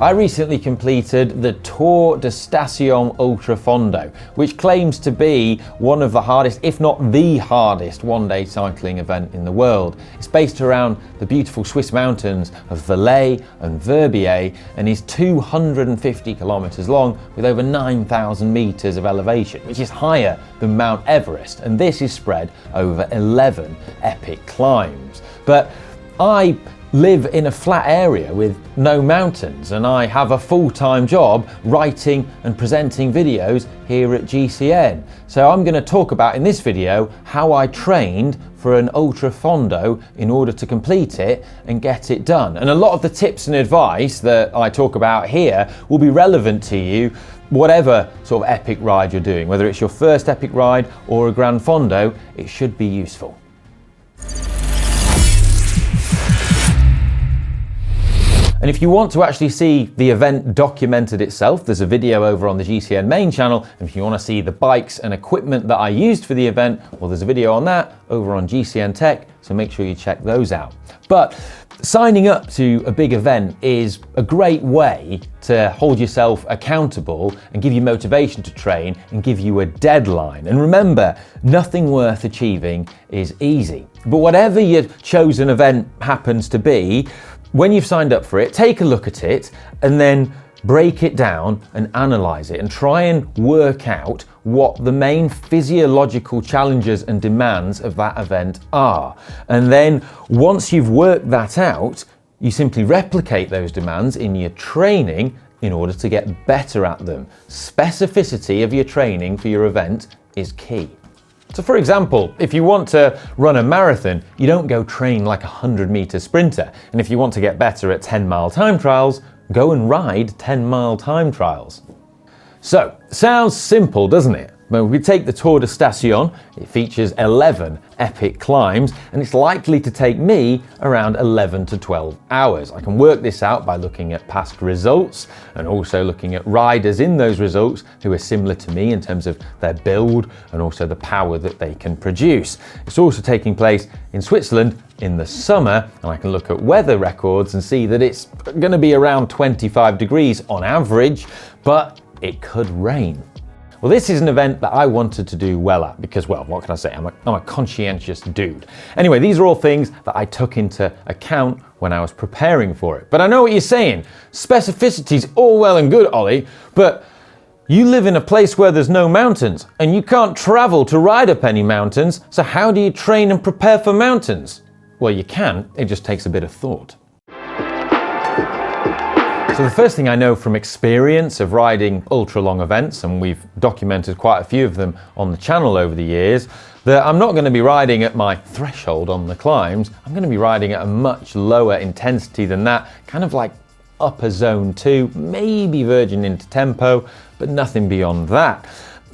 I recently completed the Tour de Ultrafondo, which claims to be one of the hardest, if not the hardest, one-day cycling event in the world. It's based around the beautiful Swiss mountains of Valais and Verbier and is 250 kilometers long with over 9,000 meters of elevation, which is higher than Mount Everest, and this is spread over 11 epic climbs. But I live in a flat area with no mountains, and I have a full-time job writing and presenting videos here at GCN. So I'm going to talk about in this video how I trained for an Ultrafondo in order to complete it and get it done. And a lot of the tips and advice that I talk about here will be relevant to you whatever sort of epic ride you're doing. Whether it's your first epic ride or a Gran Fondo, it should be useful. And if you want to actually see the event documented itself, there's a video over on the GCN main channel. And if you want to see the bikes and equipment that I used for the event, well, there's a video on that over on GCN Tech, so make sure you check those out. But signing up to a big event is a great way to hold yourself accountable and give you motivation to train and give you a deadline. And remember, nothing worth achieving is easy. But whatever your chosen event happens to be, when you've signed up for it, take a look at it and then break it down and analyze it and try and work out what the main physiological challenges and demands of that event are. And then once you've worked that out, you simply replicate those demands in your training in order to get better at them. Specificity of your training for your event is key. So for example, if you want to run a marathon, you don't go train like a 100-meter sprinter. And if you want to get better at 10-mile time trials, go and ride 10-mile time trials. So, sounds simple, doesn't it? But we take the Tour de Station, it features 11 epic climbs, and it's likely to take me around 11 to 12 hours. I can work this out by looking at past results and also looking at riders in those results who are similar to me in terms of their build and also the power that they can produce. It's also taking place in Switzerland in the summer, and I can look at weather records and see that it's going to be around 25 degrees on average, but it could rain. Well, this is an event that I wanted to do well at because, well, what can I say? I'm a conscientious dude. Anyway, these are all things that I took into account when I was preparing for it. But I know what you're saying. Specificity's all well and good, Ollie, but you live in a place where there's no mountains and you can't travel to ride up any mountains, so how do you train and prepare for mountains? Well, you can, it just takes a bit of thought. So the first thing I know from experience of riding ultra-long events, and we've documented quite a few of them on the channel over the years, that I'm not going to be riding at my threshold on the climbs. I'm going to be riding at a much lower intensity than that, kind of like upper zone 2, maybe verging into tempo, but nothing beyond that.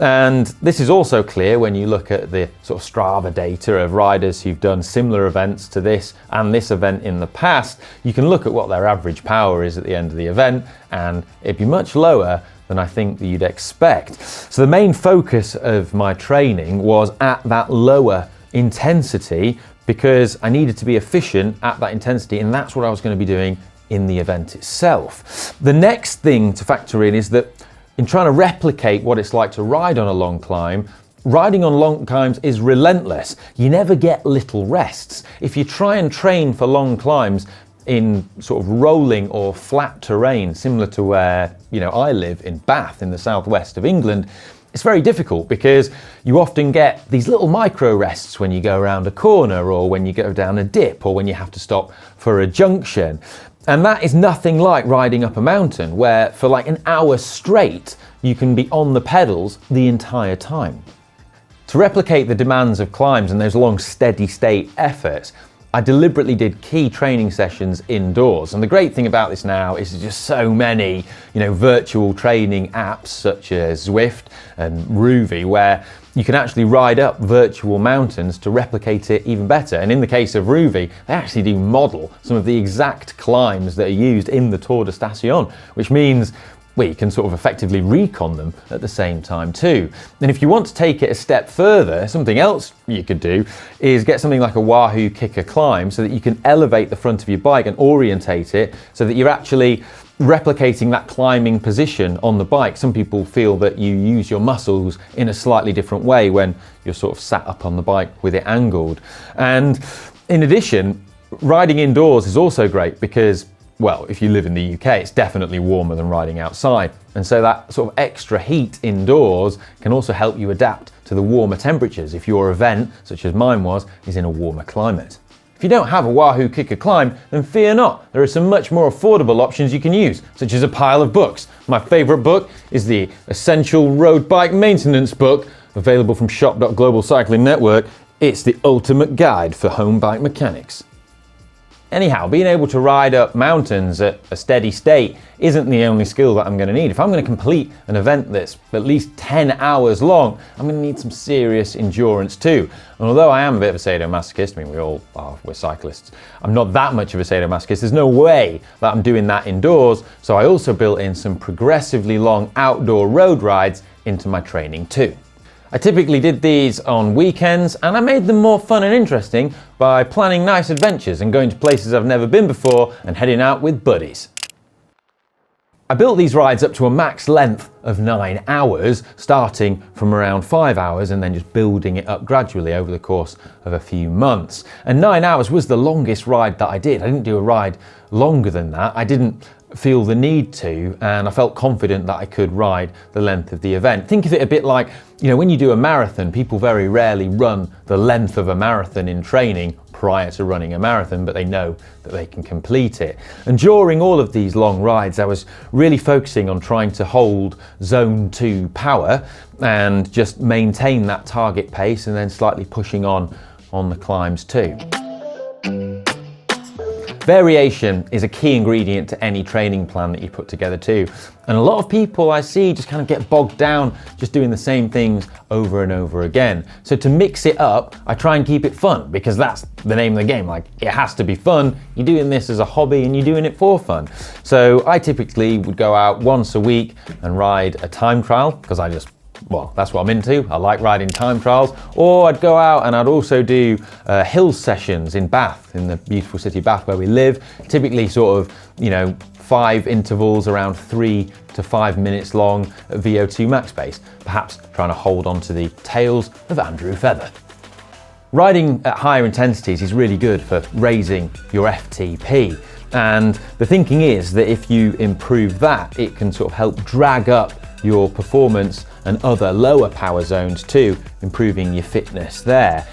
And this is also clear when you look at the sort of Strava data of riders who've done similar events to this and this event in the past. You can look at what their average power is at the end of the event, and it'd be much lower than I think that you'd expect. So the main focus of my training was at that lower intensity because I needed to be efficient at that intensity, and that's what I was going to be doing in the event itself. The next thing to factor in is that in trying to replicate what it's like to ride on a long climb, riding on long climbs is relentless. You never get little rests. If you try and train for long climbs in sort of rolling or flat terrain, similar to where, I live in Bath in the southwest of England, it's very difficult because you often get these little micro rests when you go around a corner or when you go down a dip or when you have to stop for a junction. And that is nothing like riding up a mountain where for like an hour straight, you can be on the pedals the entire time. To replicate the demands of climbs and those long steady state efforts, I deliberately did key training sessions indoors. And the great thing about this now is there's just so many, virtual training apps such as Zwift and Rouvy where you can actually ride up virtual mountains to replicate it even better. And in the case of Rouvy, they actually do model some of the exact climbs that are used in the Tour de Station, which means you can sort of effectively recon them at the same time too. And if you want to take it a step further, something else you could do is get something like a Wahoo Kicker climb so that you can elevate the front of your bike and orientate it so that you're actually replicating that climbing position on the bike. Some people feel that you use your muscles in a slightly different way when you're sort of sat up on the bike with it angled. And in addition, riding indoors is also great because, well, if you live in the UK, it's definitely warmer than riding outside. And so that sort of extra heat indoors can also help you adapt to the warmer temperatures if your event, such as mine was, is in a warmer climate. If you don't have a Wahoo Kicker Climb, then fear not. There are some much more affordable options you can use, such as a pile of books. My favourite book is the Essential Road Bike Maintenance book, available from shop.global cycling network. It's the ultimate guide for home bike mechanics. Anyhow, being able to ride up mountains at a steady state isn't the only skill that I'm going to need. If I'm going to complete an event that's at least 10 hours long, I'm going to need some serious endurance too. And although I am a bit of a sadomasochist, I mean, we all are, we're cyclists, I'm not that much of a sadomasochist. There's no way that I'm doing that indoors. So I also built in some progressively long outdoor road rides into my training too. I typically did these on weekends, and I made them more fun and interesting by planning nice adventures and going to places I've never been before and heading out with buddies. I built these rides up to a max length of 9 hours, starting from around 5 hours and then just building it up gradually over the course of a few months. And 9 hours was the longest ride that I did. I didn't do a ride longer than that. I didn't feel the need to, and I felt confident that I could ride the length of the event. Think of it a bit like, you know, when you do a marathon, people very rarely run the length of a marathon in training prior to running a marathon, but they know that they can complete it. And during all of these long rides, I was really focusing on trying to hold zone 2 power and just maintain that target pace and then slightly pushing on the climbs too. Variation is a key ingredient to any training plan that you put together too. And a lot of people I see just kind of get bogged down just doing the same things over and over again. So to mix it up, I try and keep it fun because that's the name of the game. Like, it has to be fun. You're doing this as a hobby and you're doing it for fun. So I typically would go out once a week and ride a time trial because that's what I'm into. I like riding time trials. Or I'd go out and I'd also do hill sessions in Bath, in the beautiful city of Bath where we live. Typically sort of, 5 intervals around 3 to 5 minutes long at VO2 max pace, perhaps trying to hold on to the tails of Andrew Feather. Riding at higher intensities is really good for raising your FTP. And the thinking is that if you improve that, it can sort of help drag up your performance and other lower power zones too, improving your fitness there.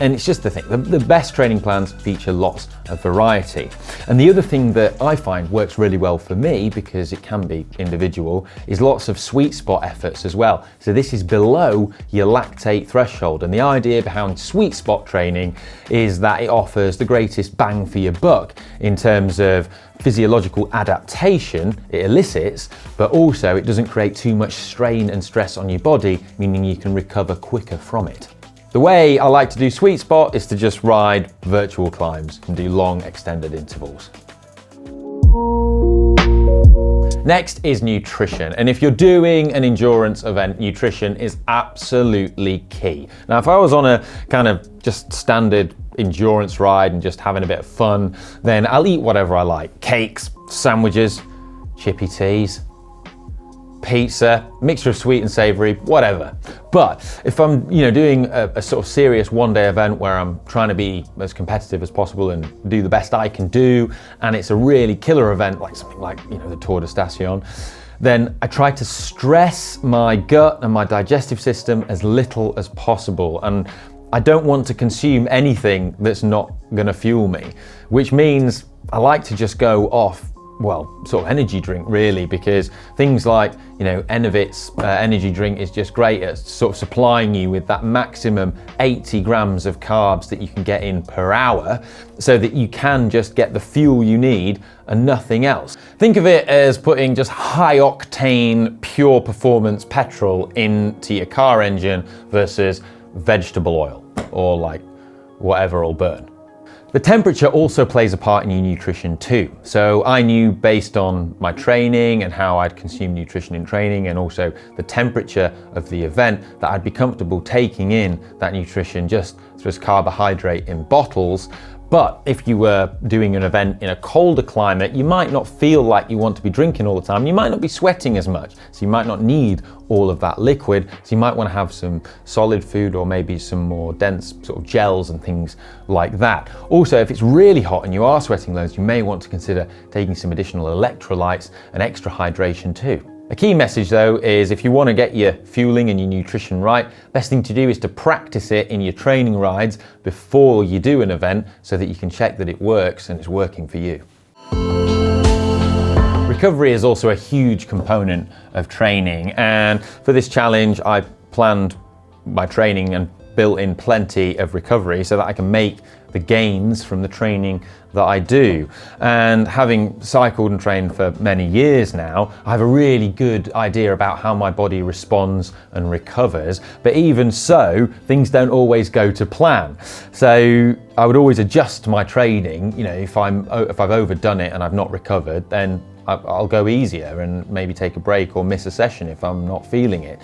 And it's just the thing, the best training plans feature lots of variety. And the other thing that I find works really well for me, because it can be individual, is lots of sweet spot efforts as well. So this is below your lactate threshold. And the idea behind sweet spot training is that it offers the greatest bang for your buck in terms of physiological adaptation it elicits, but also it doesn't create too much strain and stress on your body, meaning you can recover quicker from it. The way I like to do sweet spot is to just ride virtual climbs and do long extended intervals. Next is nutrition. And if you're doing an endurance event, nutrition is absolutely key. Now, if I was on a kind of just standard endurance ride and just having a bit of fun, then I'll eat whatever I like. Cakes, sandwiches, chippy teas, pizza, mixture of sweet and savory, whatever. But if I'm, doing a sort of serious one-day event where I'm trying to be as competitive as possible and do the best I can do, and it's a really killer event, like something like, the Tour de Station, then I try to stress my gut and my digestive system as little as possible. And I don't want to consume anything that's not gonna fuel me, which means I like to just go off sort of energy drink really, because things like, Enovit's energy drink is just great at sort of supplying you with that maximum 80 grams of carbs that you can get in per hour, so that you can just get the fuel you need and nothing else. Think of it as putting just high octane, pure performance petrol into your car engine versus vegetable oil or like whatever will burn. The temperature also plays a part in your nutrition too. So I knew based on my training and how I'd consume nutrition in training, and also the temperature of the event, that I'd be comfortable taking in that nutrition just as carbohydrate in bottles. But if you were doing an event in a colder climate, you might not feel like you want to be drinking all the time. You might not be sweating as much, so you might not need all of that liquid. So you might want to have some solid food or maybe some more dense sort of gels and things like that. Also, if it's really hot and you are sweating loads, you may want to consider taking some additional electrolytes and extra hydration too. A key message though is if you want to get your fueling and your nutrition right, best thing to do is to practice it in your training rides before you do an event so that you can check that it works and it's working for you. Recovery is also a huge component of training, and for this challenge I planned my training and built in plenty of recovery so that I can make the gains from the training that I do. And having cycled and trained for many years now, I have a really good idea about how my body responds and recovers. But even so, things don't always go to plan. So I would always adjust my training. You know, if I've overdone it and I've not recovered, then I'll go easier and maybe take a break or miss a session if I'm not feeling it.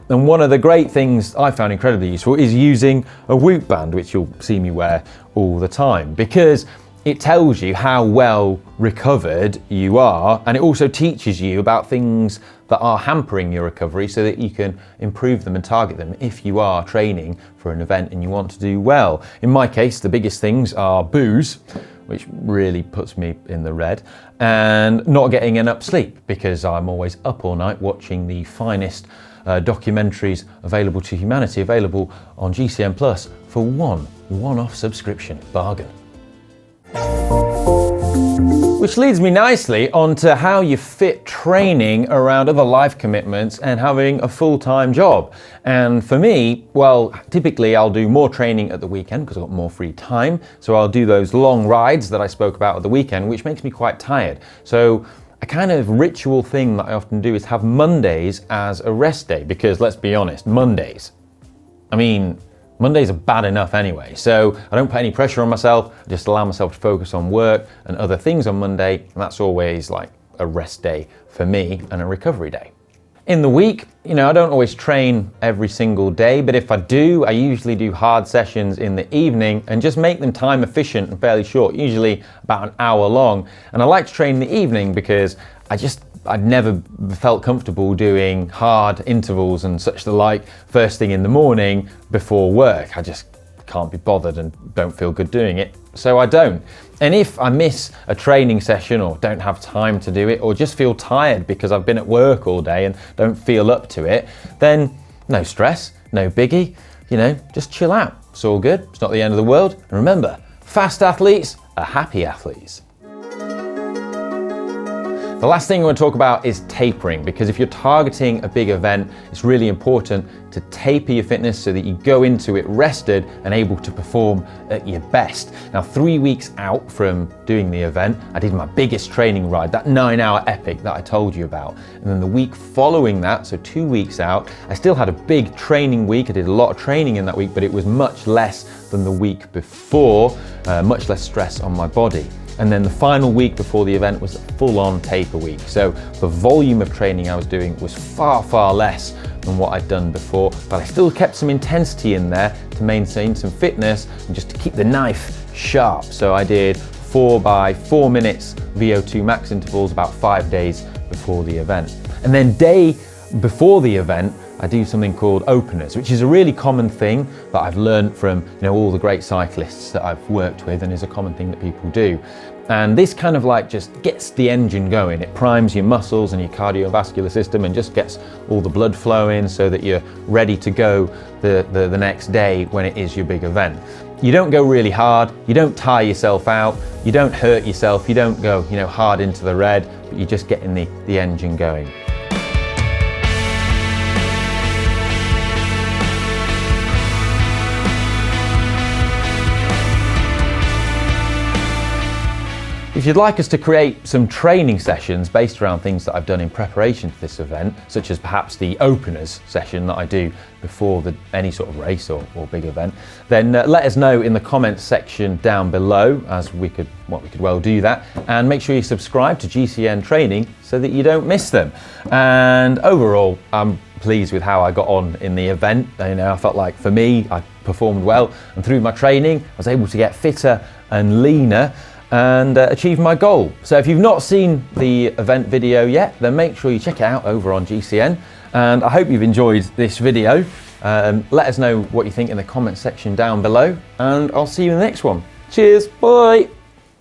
And one of the great things I found incredibly useful is using a Whoop band, which you'll see me wear all the time, because it tells you how well recovered you are, and it also teaches you about things that are hampering your recovery so that you can improve them and target them if you are training for an event and you want to do well. In my case, the biggest things are booze, which really puts me in the red, and not getting enough sleep because I'm always up all night watching the finest documentaries available to humanity, available on GCN Plus for one-off subscription. Bargain. Which leads me nicely onto how you fit training around other life commitments and having a full-time job. And for me, well, typically I'll do more training at the weekend because I've got more free time. So I'll do those long rides that I spoke about at the weekend, which makes me quite tired. So a kind of ritual thing that I often do is have Mondays as a rest day, because let's be honest, Mondays are bad enough anyway. So I don't put any pressure on myself, I just allow myself to focus on work and other things on Monday, and that's always like a rest day for me and a recovery day. In the week, I don't always train every single day, but if I do, I usually do hard sessions in the evening and just make them time efficient and fairly short, usually about an hour long. And I like to train in the evening because I'd never felt comfortable doing hard intervals and such the like first thing in the morning before work. I just can't be bothered and don't feel good doing it, so I don't. And if I miss a training session or don't have time to do it or just feel tired because I've been at work all day and don't feel up to it, then no stress, no biggie, just chill out. It's all good, it's not the end of the world. And remember, fast athletes are happy athletes. The last thing I want to talk about is tapering, because if you're targeting a big event, it's really important to taper your fitness so that you go into it rested and able to perform at your best. Now, 3 weeks out from doing the event, I did my biggest training ride, that 9-hour epic that I told you about. And then the week following that, so 2 weeks out, I still had a big training week. I did a lot of training in that week, but it was much less than the week before, much less stress on my body. And then the final week before the event was a full-on taper week. So the volume of training I was doing was far, far less than what I'd done before, but I still kept some intensity in there to maintain some fitness and just to keep the knife sharp. So I did 4 by 4 minutes VO2 max intervals about 5 days before the event. And then day before the event, I do something called openers, which is a really common thing that I've learned from all the great cyclists that I've worked with, and is a common thing that people do. And this kind of just gets the engine going. It primes your muscles and your cardiovascular system and just gets all the blood flowing so that you're ready to go the next day when it is your big event. You don't go really hard, you don't tire yourself out, you don't hurt yourself, you don't go hard into the red, but you're just getting the engine going. If you'd like us to create some training sessions based around things that I've done in preparation for this event, such as perhaps the openers session that I do before any sort of race or big event, then let us know in the comments section down below, as we could well do that. And make sure you subscribe to GCN Training so that you don't miss them. And overall, I'm pleased with how I got on in the event. I felt like for me, I performed well, and through my training, I was able to get fitter and leaner and achieve my goal. So if you've not seen the event video yet, then make sure you check it out over on GCN. And I hope you've enjoyed this video. Let us know what you think in the comment section down below, and I'll see you in the next one. Cheers, bye.